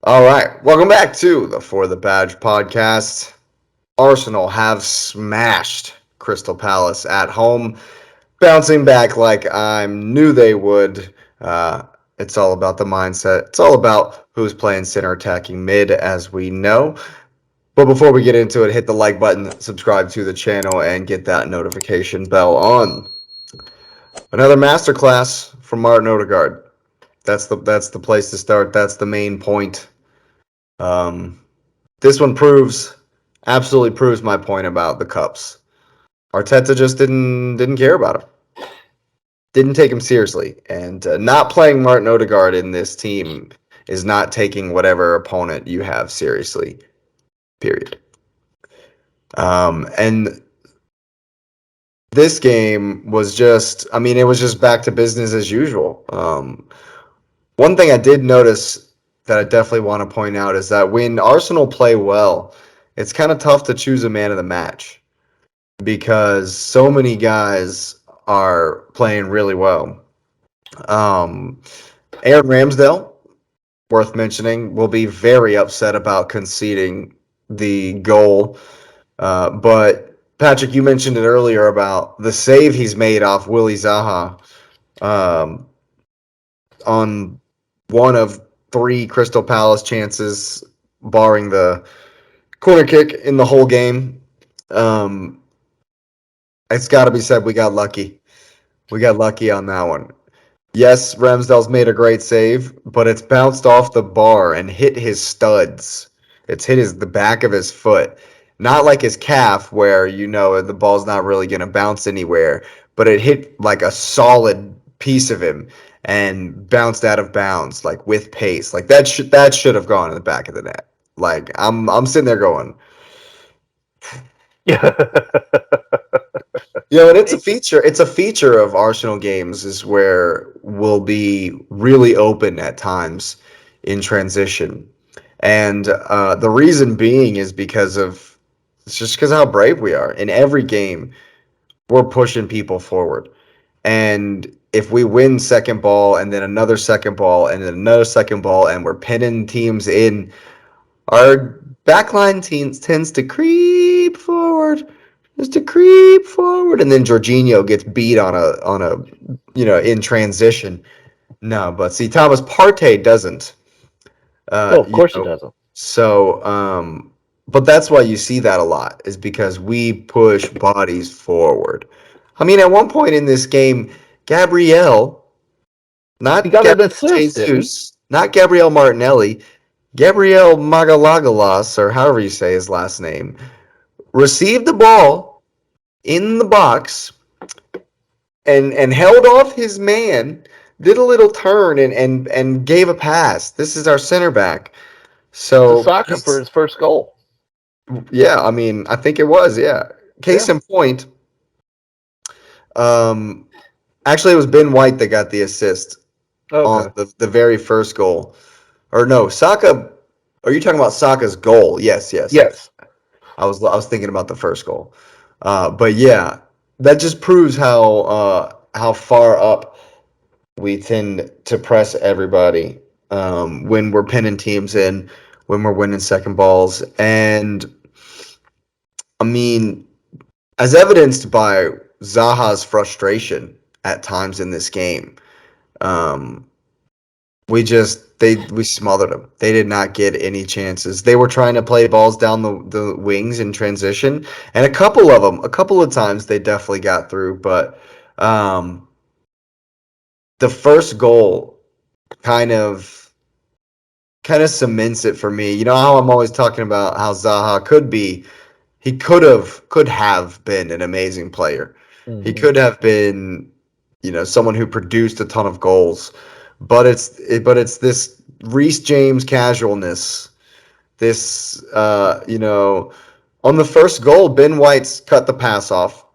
All right, welcome back to the For the Badge podcast. Arsenal have smashed Crystal Palace at home, bouncing back like I knew they would. It's all about the mindset. It's all about who's playing center attacking mid, as we know. But before we get into it, hit the like button, subscribe to the channel, and get that notification bell on. Another masterclass from Martin Odegaard. That's the place to start. That's the main point. Um, this one absolutely proves my point about the cups. Arteta just didn't care about him, didn't take him seriously, and not playing Martin Odegaard in this team is not taking whatever opponent you have seriously. Period. And this game was it was just back to business as usual. One thing I did notice that I definitely want to point out is that when Arsenal play well, it's kind of tough to choose a man of the match because so many guys are playing really well. Um, Aaron Ramsdale, worth mentioning, will be very upset about conceding the goal. But Patrick, you mentioned it earlier about the save he's made off Willie Zaha um, on one of three Crystal Palace chances, barring the corner kick in the whole game. Um, it's got to be said we got lucky. We got lucky on that one. Yes, Ramsdale's made a great save, but it's bounced off the bar and hit his studs. It's hit the back of his foot. Not like his calf where the ball's not really going to bounce anywhere, but it hit like a solid piece of him and bounced out of bounds like with pace. Like that should have gone in the back of the net. Like I'm sitting there going, Yeah. and it's a feature. It's a feature of Arsenal games is where we'll be really open at times in transition, and the reason being is because of it's just because how brave we are. In every game, we're pushing people forward, and if we win second ball and then another second ball and then another second ball, and we're pinning teams in, our backline teams tends to creep forward, just to creep forward, and then Jorginho gets beat on a in transition. No, but see, Thomas Partey doesn't. No, Uh, of you course it know, doesn't. so but that's why you see that a lot is because we push bodies forward. I mean, at one point in this game, Gabriel, He not got an Gabriel assist, didn't he? Jesus, not Gabriel Martinelli, Gabriel Magalagalas, or however you say his last name, received the ball in the box and held off his man, did a little turn and gave a pass. This is our center back. To So Saka for his first goal. yeah, I mean, I think it was, yeah. Case Yeah. in point, um, actually it was Ben White that got the assist on Okay. the very first goal. Or no, Saka. Are you talking about Saka's goal? Yes, yes, yes. Yes. I was thinking about the first goal. But yeah, that just proves how far up we tend to press everybody when we're pinning teams in, when we're winning second balls, and I mean, as evidenced by Zaha's frustration at times in this game. Um, we smothered them. They did not get any chances. They were trying to play balls down the wings in transition, and a couple of times they definitely got through. But um, the first goal kind of cements it for me. You know how I'm always talking about how Zaha could have been an amazing player. He Hmm. could have been, someone who produced a ton of goals. But it's this Reece James casualness. This on the first goal, Ben White's cut the pass off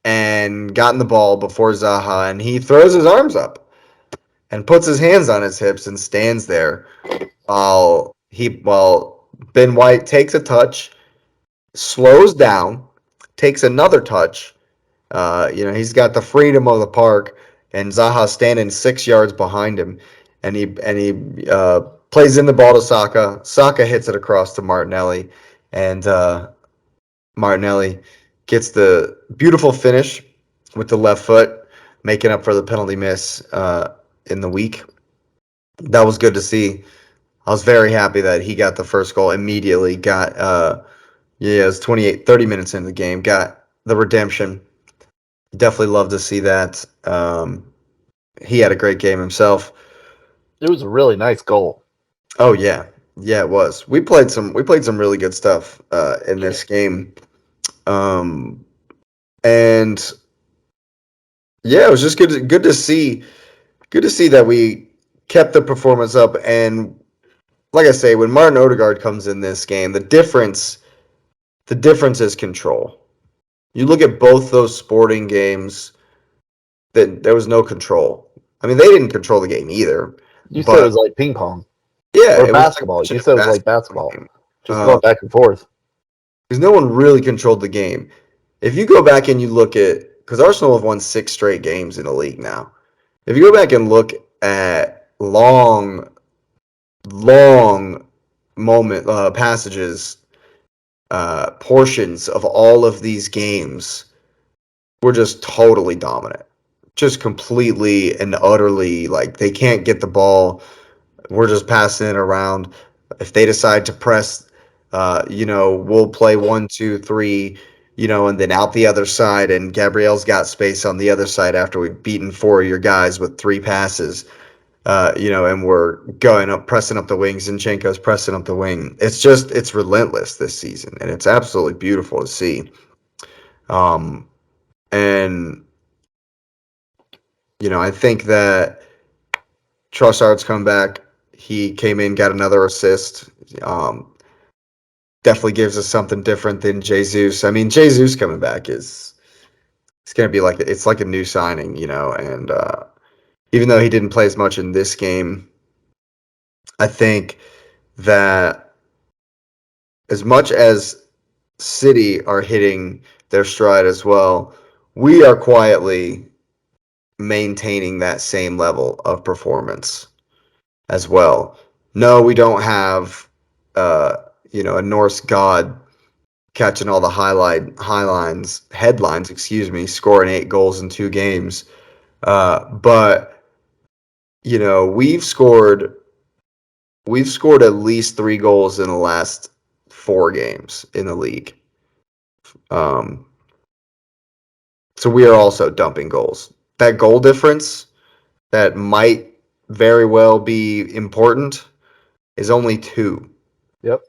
and gotten the ball before Zaha, and he throws his arms up and puts his hands on his hips and stands there while Ben White takes a touch, slows down, takes another touch. He's got the freedom of the park, and Zaha standing 6 yards behind him, and he plays in the ball to Saka. Saka hits it across to Martinelli, and Martinelli gets the beautiful finish with the left foot, making up for the penalty miss in the week. That was good to see. I was very happy that he got the first goal immediately. Got it was 28, 30 minutes into the game. Got the redemption. Definitely love to see that. He had a great game himself. It was a really nice goal. Oh yeah, yeah, it was. We played some really good stuff in this game, um, and yeah, it was just good to see that we kept the performance up. And like I say, when Martin Odegaard comes in this game, the difference is control. You look at both those sporting games, that there was no control. I mean, they didn't control the game either, You said it was but like ping pong yeah, or it was like basketball. watching You a said it was like basketball basketball, game. just going back and forth. Because no one really controlled the game. If you go back and you look at, because Arsenal have won 6 straight games in the league now. If you go back and look at long moment passages, portions of all of these games, we're just totally dominant, just completely and utterly like they can't get the ball. We're just passing it around. If they decide to press, we'll play 1, 2, 3, and then out the other side. And Gabriel's got space on the other side after we've beaten 4 of your guys with 3 passes. And we're going up, pressing up the wing. Zinchenko's pressing up the wing. It's relentless this season, and it's absolutely beautiful to see. And I think that Trossard's come back. He came in, got another assist. Um, Definitely gives us something different than Jesus. I mean, Jesus coming back is it's gonna be like it's like a new signing, And even though he didn't play as much in this game, I think that as much as City are hitting their stride as well, we are quietly maintaining that same level of performance as well. No, we don't have a Norse god catching all the headlines, scoring 8 goals in 2 games. But we've scored at least 3 goals in the last 4 games in the league. Um, so we are also dumping goals. That goal difference that might very well be important is only 2. Yep.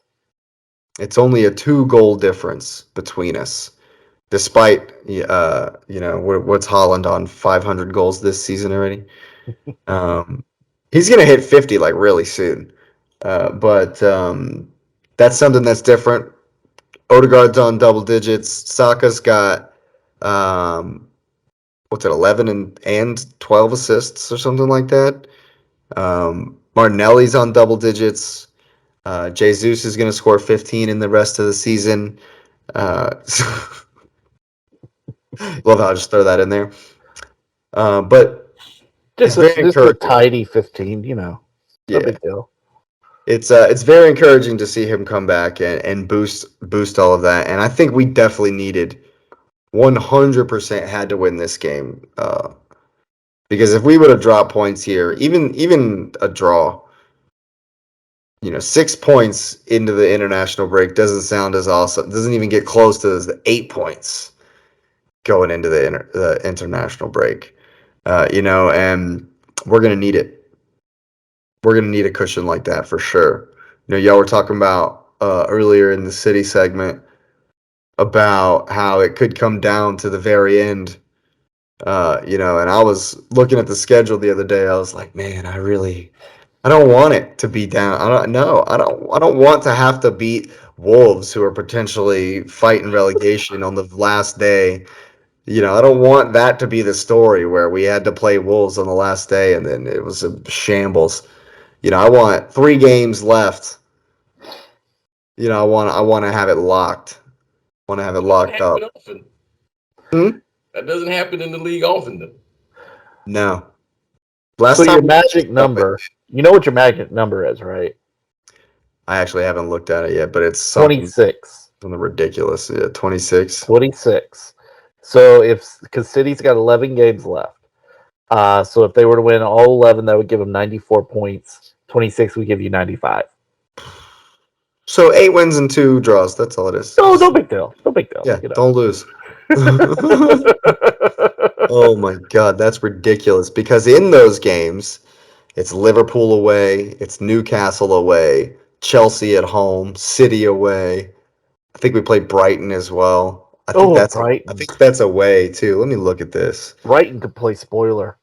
It's only a 2 goal difference between us, despite what's Holland on 500 goals this season already. Um, he's gonna hit 50 like really soon, but that's something that's different. Odegaard's on double digits. Saka's got what's it, 11 and 12 assists or something like that. Martinelli's on double digits. Jesus is going to score 15 in the rest of the season. Love how I just throw that in there. But it's very Just a encouraging. tidy 15. No Yeah, big deal. it's very encouraging to see him come back and boost all of that. And I think we definitely needed 100% had to win this game because if we would have dropped points here, even a draw, 6 points into the international break doesn't sound as awesome. Doesn't even get close to the 8 points going into the international break. And we're gonna need it. We're gonna need a cushion like that for sure. Y'all were talking about earlier in the City segment about how it could come down to the very end. And I was looking at the schedule the other day. I was like, man, I don't want it to be down. I don't want to have to beat Wolves, who are potentially fighting relegation on the last day. I don't want that to be the story where we had to play Wolves on the last day and then it was a shambles. I want 3 games left. I want to have it locked. I want to have it locked up. Often. Hmm? That doesn't happen in the league often, though. No. Last So time your we magic up it. number You know what your magic number is, right? I actually haven't looked at it yet, but it's something 26. ridiculous. Yeah, 26. 26. So because City's got 11 games left. So if they were to win all 11, that would give them 94 points. 26 would give you 95. So 8 wins and 2 draws. That's all it is. No big deal. No big deal. Yeah, don't lose. Oh my God, that's ridiculous. Because in those games, it's Liverpool away, it's Newcastle away, Chelsea at home, City away. I think we played Brighton as well. I Brighton. think that's away too. Let me look at this. Brighton could play spoiler.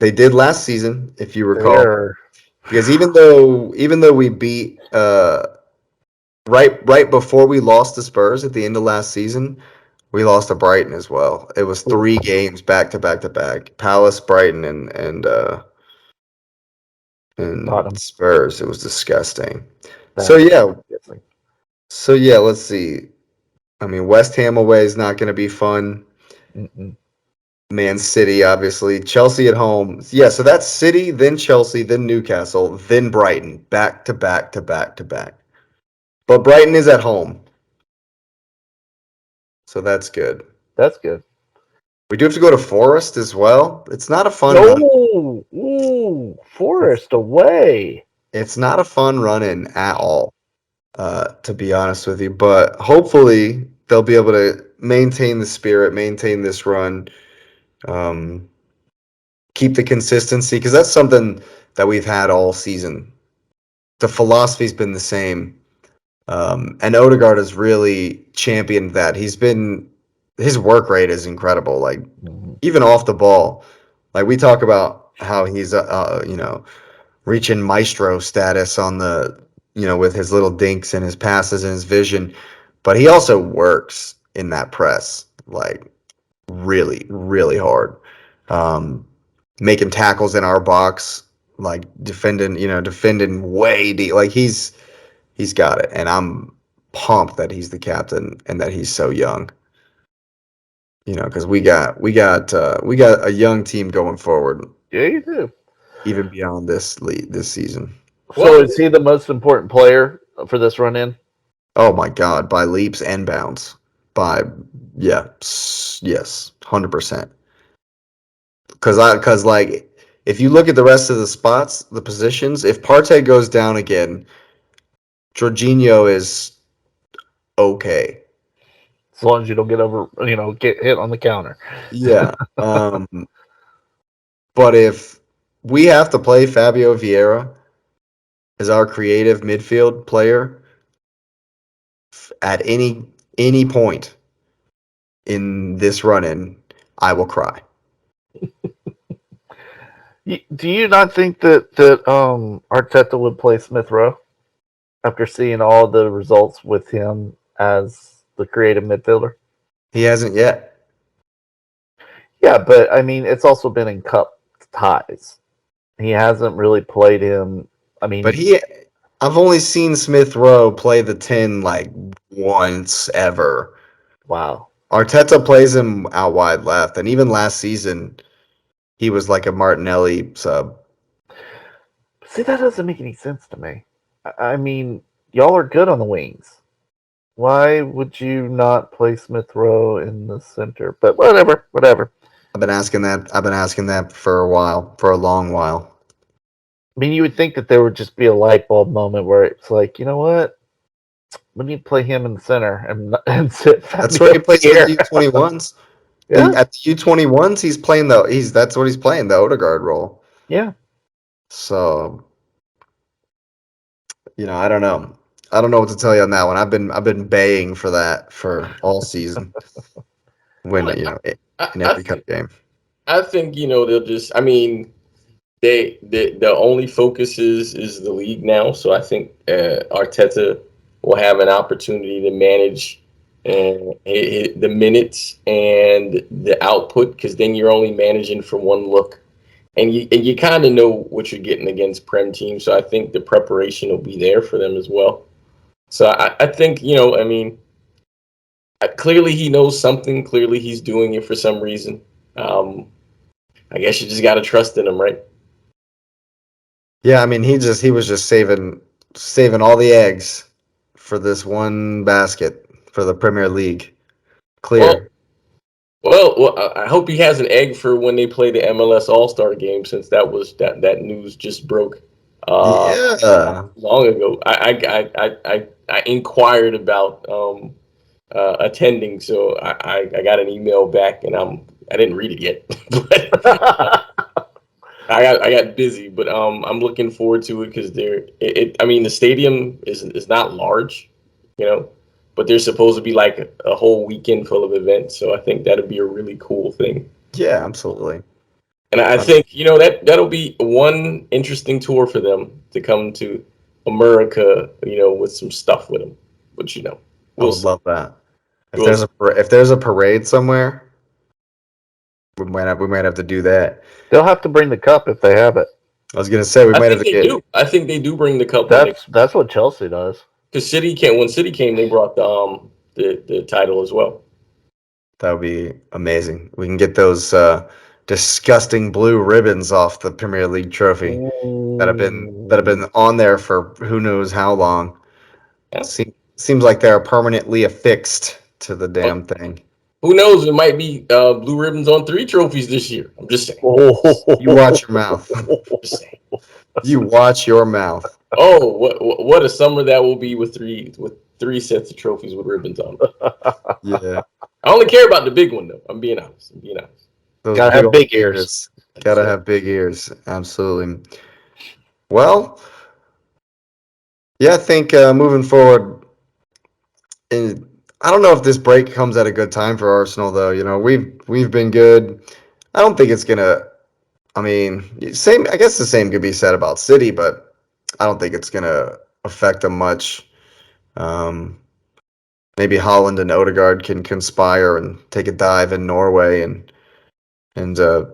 They did last season, if you recall. They're Because even though we beat right before we lost to Spurs at the end of last season, we lost to Brighton as well. It was 3 games back to back to back. Palace, Brighton, and Tottenham. Spurs. It was disgusting. That So was yeah, disgusting. let's see. I mean, West Ham away is not going to be fun. Mm-mm. Man City, obviously. Chelsea at home. Yeah, so that's City, then Chelsea, then Newcastle, then Brighton, back to back to back to back. But Brighton is at home, so that's good. That's good. We do have to go to Forest as well. It's not a fun run. No, ooh, It's Forest away. it's not a fun run in at all, to be honest with you. But hopefully they'll be able to maintain the spirit, maintain this run, um, keep the consistency, because that's something that we've had all season. The philosophy's been the same. And Odegaard has really championed that. His work rate is incredible. Like Mm-hmm. even off the ball, like we talk about how he's reaching maestro status on with his little dinks and his passes and his vision, but he also works in that press like really really hard, um, making tackles in our box, like defending way deep. Like he's got it, and I'm pumped that he's the captain and that he's so young. Because we got a young team going forward, Yeah, you do. even beyond this season. So Well, is he the most important player for this run in? Oh my God, by leaps and bounds. By yeah, yes, 100%. Because like if you look at the rest of the spots, the positions, if Partey goes down again, Jorginho is okay. As long as you don't get hit on the counter. Yeah. But if we have to play Fabio Vieira as our creative midfield player at any point in this run in, I will cry. Do you not think that Arteta would play Smith Rowe after seeing all the results with him as the creative midfielder? He hasn't yet. Yeah, but I mean, it's also been in cup ties. He hasn't really played him. I But mean, I've only seen Smith Rowe play the 10 like once ever. wow. Arteta plays him out wide left, and even last season he was like a Martinelli sub. See, that doesn't make any sense to me. I mean, y'all are good on the wings. Why would you not play Smith Rowe in the center? But whatever. I've been asking that. I've been asking that for a while, for a long while. I mean, you would think that there would just be a light bulb moment where it's like, you know what? We need to play him in the center and sit That's where Fabio he plays for the here. U21s. Yeah, At the U21s, he's playing that's what he's playing, the Odegaard role. yeah. So, I don't know. I don't know what to tell you on that one. I've been baying for that for all season. When well, in I every think cup game. they'll just. I mean, the only focus is the league now. So I think Arteta will have an opportunity to manage the minutes and the output, because then you're only managing for one look, and you kind of know what you're getting against Prem teams. So I think the preparation will be there for them as well. So I think I mean, clearly he knows something. Clearly he's doing it for some reason. I guess you just got to trust in him, right? Yeah, I mean, he was just saving all the eggs for this one basket for the Premier League. Well, Clear. I hope he has an egg for when they play the MLS All Star game, since that news just broke Yeah. long ago. I inquired about attending, so I got an email back, and I didn't read it yet, but I got busy. But I'm looking forward to it because I mean, the stadium is not large, you know, but there's supposed to be like a whole weekend full of events, so I think that'd be a really cool thing. Yeah, absolutely. And I I, think, that'll be one interesting tour for them to come to America, with some stuff with them. But I we'll would see. love that. We'll see. If there's a parade somewhere, we might have to do that. They'll have to bring the cup if they have it. I was gonna say we I might have think to they get. do. I think they do bring the cup when they, That's what Chelsea does. because City came when City came, they brought the title as well. That would be amazing. We can get those disgusting blue ribbons off the Premier League trophy that have been on there for who knows how long. Yeah. Seems like they're permanently affixed to the Well, damn thing. who knows? It might be blue ribbons on 3 trophies this year. I'm just saying. You watch your mouth. Just saying. You watch your mouth. Oh, what a summer that will be with three sets of trophies with ribbons on them. Yeah, I only care about the big one though. I'm being honest. those Gotta big have old big ears. Gotta have big ears. Absolutely. Well, yeah, I think moving forward, and I don't know if this break comes at a good time for Arsenal, though. We've been good. I don't think it's gonna. I mean, same. I guess the same could be said about City, but I don't think it's gonna affect them much. Um, Maybe Holland and Odegaard can conspire and take a dive in Norway and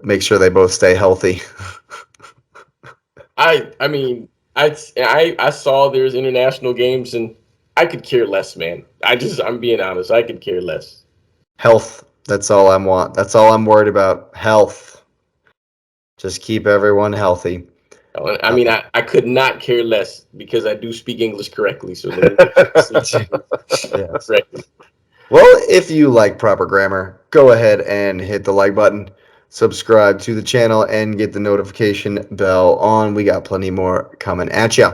make sure they both stay healthy. I mean, I saw there's international games, and I could care less, man. I'm being honest. I could care less. Health. That's all I want. That's all I'm worried about. Health. Just keep everyone healthy. I Uh, mean, I could not care less because I do speak English correctly. So let me say yes. correctly. Well, if you like proper grammar, go ahead and hit the like button, subscribe to the channel, and get the notification bell on. We got plenty more coming at you.